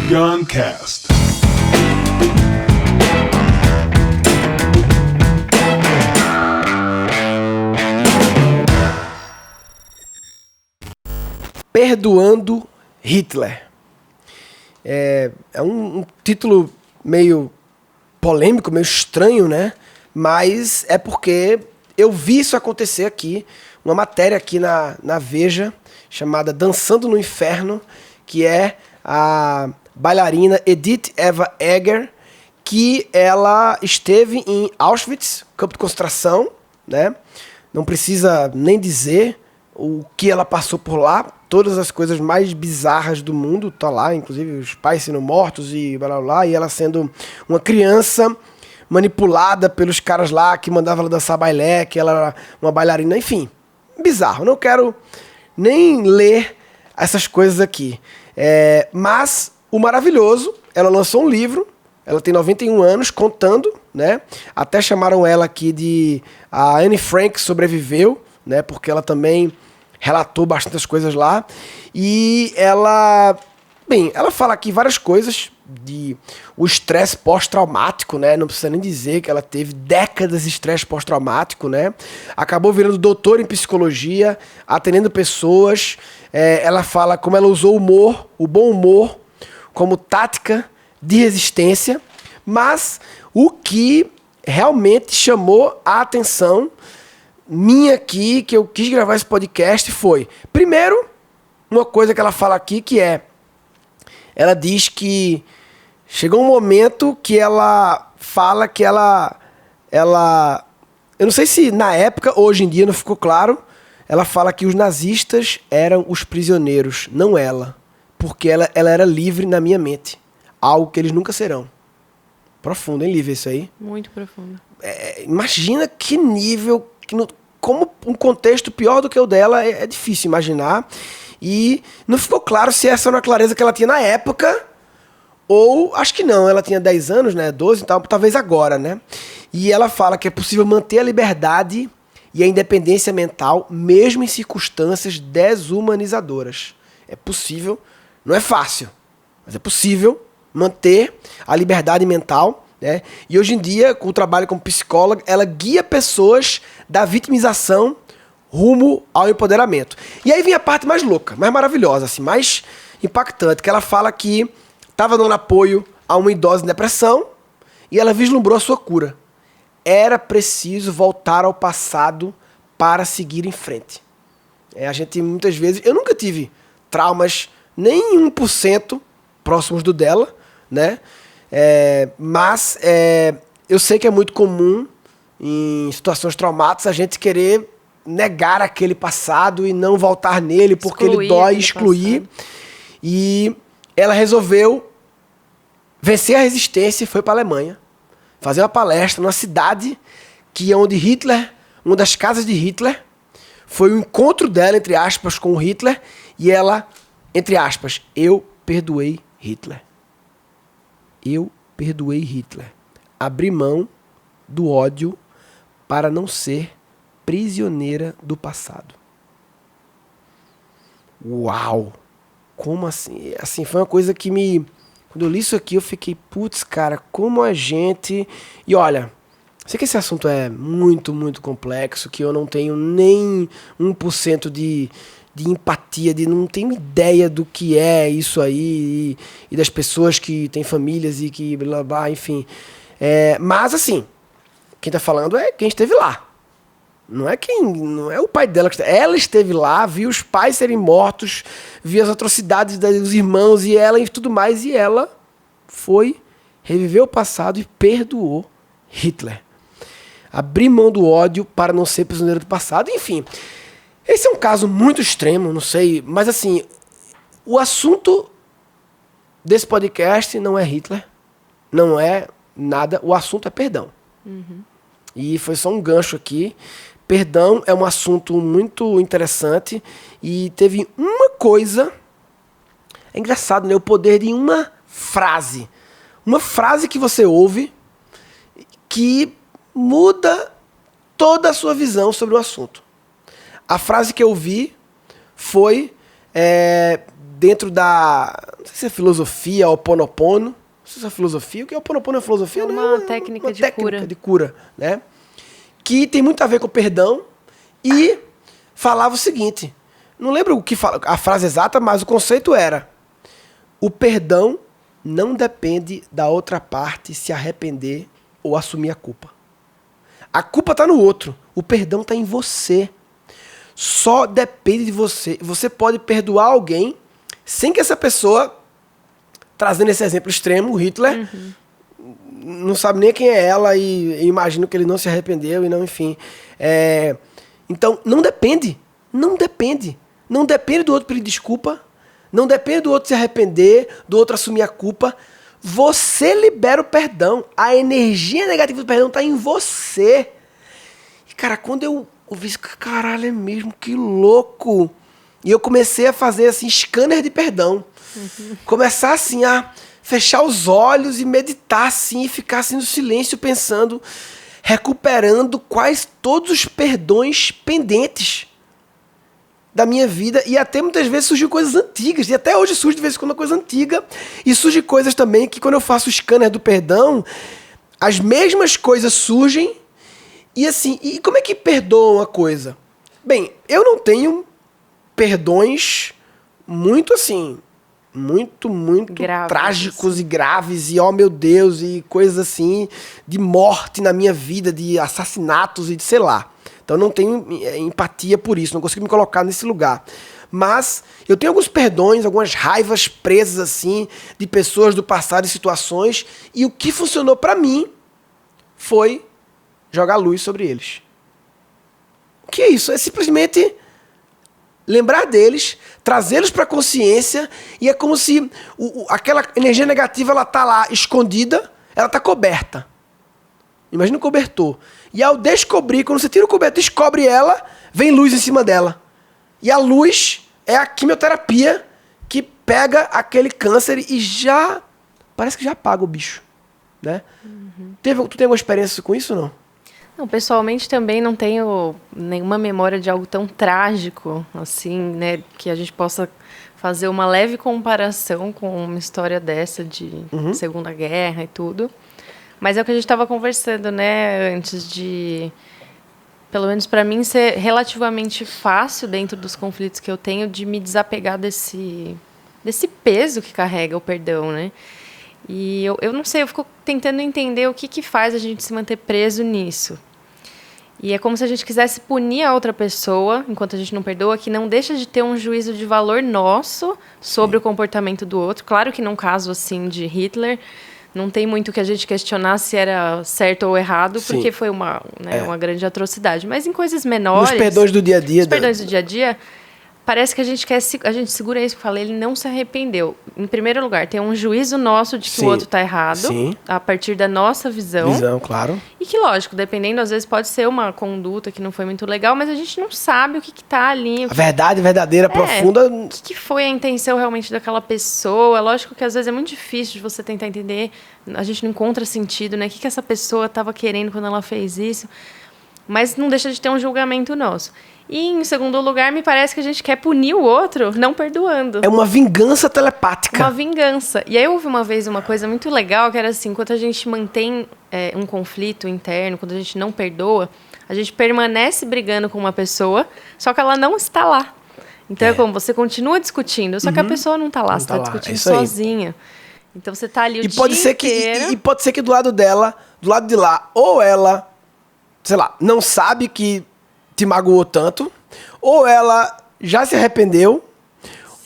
Guncast. Perdoando Hitler. É um título meio polêmico, meio estranho, né? Mas é porque eu vi isso acontecer aqui, uma matéria aqui na Veja, chamada Dançando no Inferno, que é a bailarina Edith Eva Eger, que ela esteve em Auschwitz, campo de concentração, né? Não precisa nem dizer o que ela passou por lá, todas as coisas mais bizarras do mundo, tá lá, inclusive os pais sendo mortos e blá blá blá, e ela sendo uma criança manipulada pelos caras lá que mandavam ela dançar bailé, que ela era uma bailarina, enfim, bizarro. Não quero nem ler essas coisas aqui. Mas o maravilhoso, ela lançou um livro, ela tem 91 anos, contando, né? Até chamaram ela aqui de a Anne Frank sobreviveu, né? Porque ela também relatou bastantes coisas lá. E ela fala aqui várias coisas de o estresse pós-traumático, né? Não precisa nem dizer que ela teve décadas de estresse pós-traumático, né? Acabou virando doutora em psicologia, atendendo pessoas. Ela fala como ela usou o bom humor, como tática de resistência. Mas o que realmente chamou a atenção minha aqui, que eu quis gravar esse podcast, foi, primeiro, uma coisa que ela fala aqui, que ela diz que chegou um momento que ela fala que ela eu não sei se na época, hoje em dia não ficou claro, ela fala que os nazistas eram os prisioneiros, não ela, porque ela era livre na minha mente, algo que eles nunca serão. Profundo, hein, Lívia, isso aí? Muito profundo. Imagina que nível, como um contexto pior do que o dela, é difícil imaginar. E não ficou claro se essa era uma clareza que ela tinha na época, ou acho que não, ela tinha 10 anos, né, 12 e tal, talvez agora, né? E ela fala que é possível manter a liberdade e a independência mental, mesmo em circunstâncias desumanizadoras. É possível, não é fácil, mas é possível manter a liberdade mental, né? E hoje em dia, com o trabalho como psicóloga, ela guia pessoas da vitimização rumo ao empoderamento. E aí vem a parte mais louca, mais maravilhosa, assim, mais impactante, que ela fala que estava dando apoio a uma idosa em depressão e ela vislumbrou a sua cura. Era preciso voltar ao passado para seguir em frente. A gente muitas vezes... Eu nunca tive traumas nem 1% próximos do dela, né? Mas eu sei que é muito comum em situações traumáticas a gente querer negar aquele passado e não voltar nele porque ele dói, excluir. E ela resolveu vencer a resistência e foi para a Alemanha fazer uma palestra numa cidade que é onde Hitler, uma das casas de Hitler, foi o encontro dela, entre aspas, com o Hitler, e ela, entre aspas, eu perdoei Hitler. Eu perdoei Hitler. Abri mão do ódio para não ser prisioneira do passado. Uau! Como assim? Assim, foi uma coisa que me... Quando eu li isso aqui, eu fiquei, putz, cara, como a gente... E olha, sei que esse assunto é muito, muito complexo, que eu não tenho nem 1% de empatia, não tenho ideia do que é isso aí, e das pessoas que têm famílias e que blá blá, enfim. Mas assim, quem tá falando é quem esteve lá. Não é o pai dela que ela esteve lá, viu os pais serem mortos, viu as atrocidades dos irmãos e ela e tudo mais, e ela foi reviver o passado e perdoou Hitler. Abrir mão do ódio para não ser prisioneiro do passado, enfim. Esse é um caso muito extremo, não sei, mas assim, o assunto desse podcast não é Hitler, não é nada, o assunto é perdão. Uhum. E foi só um gancho aqui. Perdão é um assunto muito interessante e teve uma coisa, é engraçado, né? O poder de uma frase que você ouve que muda toda a sua visão sobre o assunto. A frase que eu vi foi dentro da não sei se é filosofia, Ho'oponopono. Não sei se é filosofia. O que é Ho'oponopono? É filosofia? É uma técnica de cura. De cura, né? Que tem muito a ver com perdão e falava o seguinte, não lembro o que a frase exata, mas o conceito era: o perdão não depende da outra parte se arrepender ou assumir a culpa. A culpa está no outro, o perdão está em você. Só depende de você. Você pode perdoar alguém sem que essa pessoa, trazendo esse exemplo extremo, o Hitler, não sabe nem quem é ela e imagino que ele não se arrependeu e não, enfim. Então, não depende. Não depende. Não depende do outro pedir desculpa. Não depende do outro se arrepender, do outro assumir a culpa. Você libera o perdão. A energia negativa do perdão está em você. E, cara, quando eu ouvi isso, caralho, é mesmo, que louco. E eu comecei a fazer, assim, scanner de perdão. Começar, assim, a fechar os olhos e meditar, assim, e ficar, assim, no silêncio, pensando, recuperando todos os perdões pendentes da minha vida. E até muitas vezes surgiu coisas antigas. E até hoje surge de vez em quando uma coisa antiga. E surge coisas também que, quando eu faço o scanner do perdão, as mesmas coisas surgem. E assim, e como é que perdoa uma coisa? Bem, eu não tenho perdões muito assim, muito graves, trágicos assim. e graves, e oh meu Deus, e coisas assim, de morte na minha vida, de assassinatos e de sei lá. Então eu não tenho empatia por isso, não consigo me colocar nesse lugar. Mas eu tenho alguns perdões, algumas raivas presas assim, de pessoas do passado e situações, e o que funcionou pra mim foi jogar luz sobre eles. O que é isso? É simplesmente lembrar deles, trazê-los para a consciência, e é como se aquela energia negativa, ela tá lá escondida, ela tá coberta. Imagina um cobertor. E ao descobrir, quando você tira o cobertor, descobre ela, vem luz em cima dela. E a luz é a quimioterapia que pega aquele câncer e já, parece que já apaga o bicho, né? Tu tem alguma experiência com isso ou não? Não, pessoalmente também não tenho nenhuma memória de algo tão trágico, assim, né, que a gente possa fazer uma leve comparação com uma história dessa de Segunda Guerra e tudo. Mas é o que a gente estava conversando, né, antes de, pelo menos para mim, ser relativamente fácil dentro dos conflitos que eu tenho de me desapegar desse peso que carrega o perdão, né? E eu não sei, eu fico tentando entender o que faz a gente se manter preso nisso. E é como se a gente quisesse punir a outra pessoa, enquanto a gente não perdoa, que não deixa de ter um juízo de valor nosso sobre o comportamento do outro. Claro que num caso assim de Hitler, não tem muito que a gente questionar se era certo ou errado, porque foi uma grande atrocidade. Mas em coisas menores... Nos perdões do dia a dia. Nos perdões do dia a dia, parece que a gente segura isso e fala, ele não se arrependeu. Em primeiro lugar, tem um juízo nosso de que o outro está errado, a partir da nossa visão. Visão, claro. E que, lógico, dependendo, às vezes pode ser uma conduta que não foi muito legal, mas a gente não sabe o que está ali. A verdade verdadeira, profunda. O que foi a intenção realmente daquela pessoa. Lógico que às vezes é muito difícil de você tentar entender, a gente não encontra sentido, né? O que essa pessoa estava querendo quando ela fez isso. Mas não deixa de ter um julgamento nosso. E, em segundo lugar, me parece que a gente quer punir o outro não perdoando. É uma vingança telepática. Uma vingança. E aí houve uma vez uma coisa muito legal, que era assim, quando a gente mantém um conflito interno, quando a gente não perdoa, a gente permanece brigando com uma pessoa, só que ela não está lá. Então é como você continua discutindo, só que a pessoa não está lá, você está discutindo sozinha. Então você está ali o dia inteiro. E pode ser que do lado dela, do lado de lá, ou ela, sei lá, não sabe que te magoou tanto, ou ela já se arrependeu,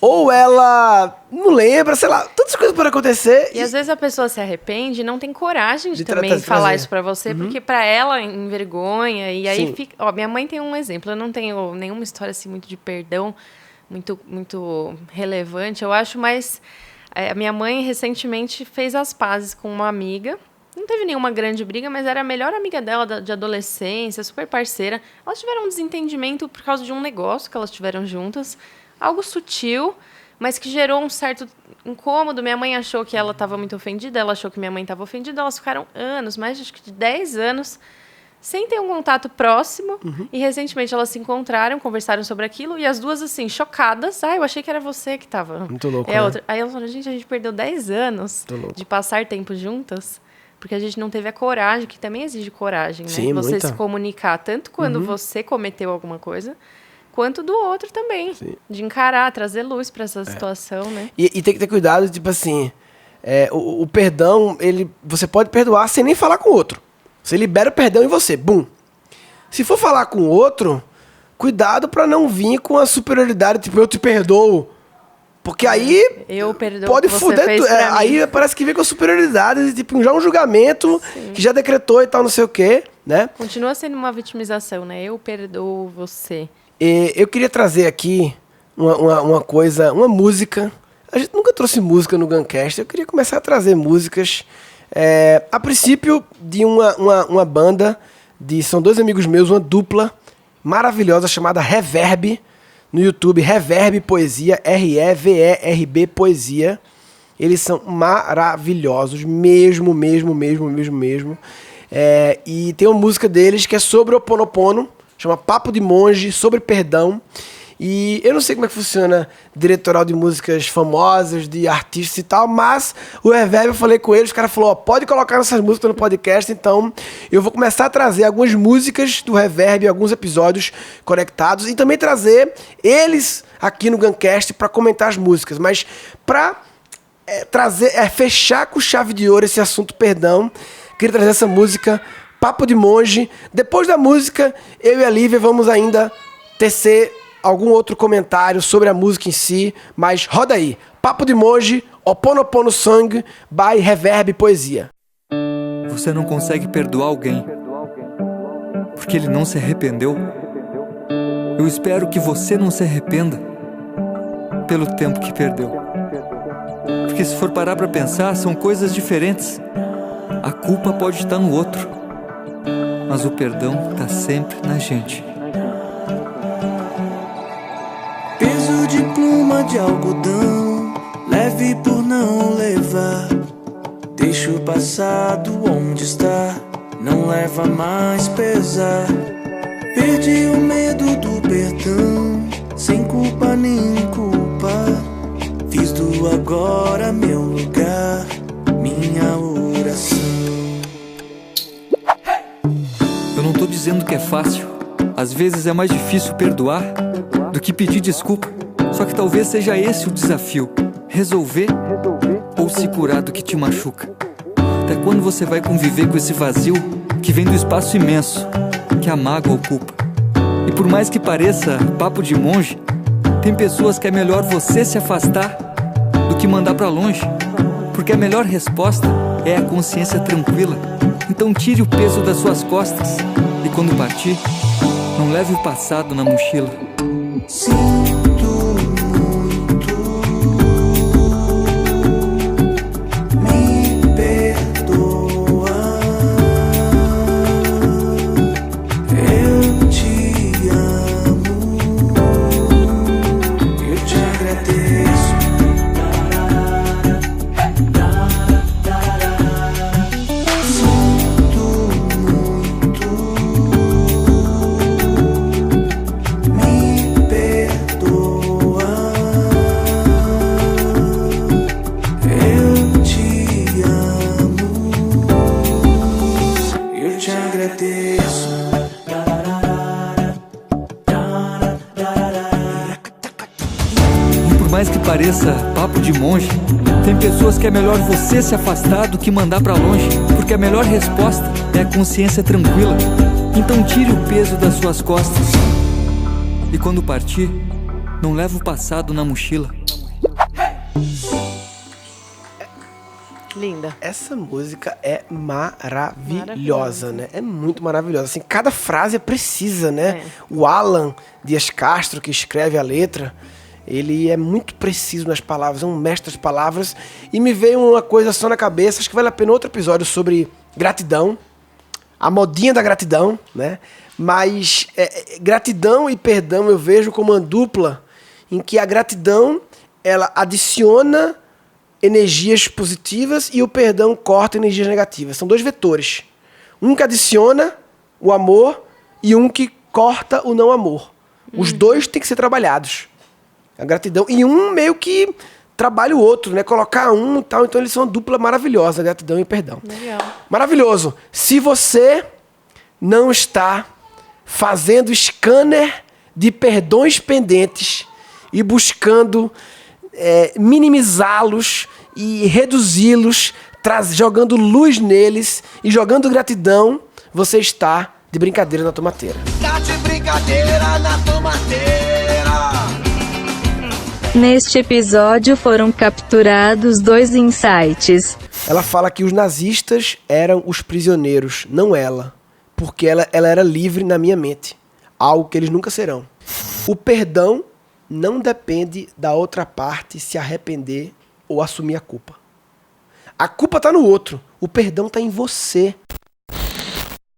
ou ela não lembra, sei lá, tantas coisas podem acontecer. E às vezes a pessoa se arrepende e não tem coragem de também falar isso pra você, porque pra ela envergonha, e aí fica... Ó, minha mãe tem um exemplo, eu não tenho nenhuma história assim muito de perdão, muito relevante, eu acho, mas a minha mãe recentemente fez as pazes com uma amiga. Não teve nenhuma grande briga, mas era a melhor amiga dela de adolescência, super parceira. Elas tiveram um desentendimento por causa de um negócio que elas tiveram juntas. Algo sutil, mas que gerou um certo incômodo. Minha mãe achou que ela estava muito ofendida, ela achou que minha mãe estava ofendida. Elas ficaram anos, mais acho que de 10 anos, sem ter um contato próximo. E recentemente elas se encontraram, conversaram sobre aquilo. E as duas, assim, chocadas. Eu achei que era você que tava. Muito louco, É né? outra. Aí elas falaram, gente, a gente perdeu 10 anos de passar tempo juntas. Porque a gente não teve a coragem, que também exige coragem, né? Sim, você muita. se comunicar, tanto quando você cometeu alguma coisa, quanto do outro também. Sim. De encarar, trazer luz para essa situação, né? E tem que ter cuidado, tipo assim, o perdão, você pode perdoar sem nem falar com o outro. Você libera o perdão em você, bum. Se for falar com o outro, cuidado pra não vir com a superioridade, tipo, eu te perdoo. Porque aí eu perdoo pode o que você fuder fez tudo. pra mim. Aí parece que vem com a superioridade, tipo, já um julgamento que já decretou e tal, não sei o quê, né? Continua sendo uma vitimização, né? Eu perdoo você. E eu queria trazer aqui uma coisa, uma música. A gente nunca trouxe música no Guncast. Eu queria começar a trazer músicas. A princípio, de uma banda, são dois amigos meus, uma dupla maravilhosa chamada Reverb, no YouTube, Reverb Poesia, Reverb Poesia. Eles são maravilhosos, mesmo. E tem uma música deles que é sobre o Ho Oponopono, chama Papo de Monge, sobre perdão. E eu não sei como é que funciona diretoral de músicas famosas, de artistas e tal, mas o Reverb, eu falei com eles, os caras falaram, pode colocar essas músicas no podcast, então eu vou começar a trazer algumas músicas do Reverb, alguns episódios conectados, e também trazer eles aqui no Guncast para comentar as músicas, mas para fechar com chave de ouro esse assunto perdão, queria trazer essa música, Papo de Monge. Depois da música, eu e a Lívia vamos ainda tecer algum outro comentário sobre a música em si, mas roda aí. Papo de Monge, Ho Oponopono Song, by Reverb Poesia. Você não consegue perdoar alguém porque ele não se arrependeu? Eu espero que você não se arrependa pelo tempo que perdeu. Porque se for parar pra pensar, são coisas diferentes. A culpa pode estar no outro, mas o perdão tá sempre na gente. Peso de pluma de algodão, leve por não levar. Deixa o passado onde está, não leva mais pesar. Perdi o medo do perdão, sem culpa nem culpa. Fiz do agora meu lugar, minha oração. Eu não tô dizendo que é fácil. Às vezes é mais difícil perdoar do que pedir desculpa. Só que talvez seja esse o desafio: resolver ou se curar do que te machuca. Até quando você vai conviver com esse vazio que vem do espaço imenso que a mágoa ocupa? E por mais que pareça papo de monge, tem pessoas que é melhor você se afastar do que mandar pra longe, porque a melhor resposta é a consciência tranquila. Então tire o peso das suas costas e quando partir, não leve o passado na mochila. Sinto muito, me perdoa. Eu te amo, eu te agradeço. Sinto muito, me perdoa. Eu te amo, eu te agradeço. E por mais que pareça papo de monge, tem pessoas que é melhor você se afastar do que mandar pra longe, porque a melhor resposta é a consciência tranquila. Então tire o peso das suas costas e quando partir, não leve o passado na mochila. Linda. Essa música é maravilhosa, né? É muito maravilhosa. Assim, cada frase é precisa, né? O Alan Dias Castro, que escreve a letra, ele é muito preciso nas palavras, é um mestre das palavras. E me veio uma coisa só na cabeça, acho que vale a pena outro episódio sobre gratidão, a modinha da gratidão, né? Mas gratidão e perdão eu vejo como uma dupla em que a gratidão, ela adiciona energias positivas e o perdão corta energias negativas. São dois vetores. Um que adiciona o amor e um que corta o não amor. Os dois têm que ser trabalhados. A gratidão. E um meio que trabalha o outro, né? Colocar um e tal. Então eles são uma dupla maravilhosa, gratidão e perdão. Legal. Maravilhoso. Se você não está fazendo scanner de perdões pendentes e buscando minimizá-los e reduzi-los, jogando luz neles e jogando gratidão, você está de brincadeira na tomateira. Tá de brincadeira na tomateira. Neste episódio foram capturados 2 insights. Ela fala que os nazistas eram os prisioneiros, não ela. Porque ela era livre na minha mente. Algo que eles nunca serão. O perdão não depende da outra parte se arrepender ou assumir a culpa. A culpa está no outro. O perdão está em você.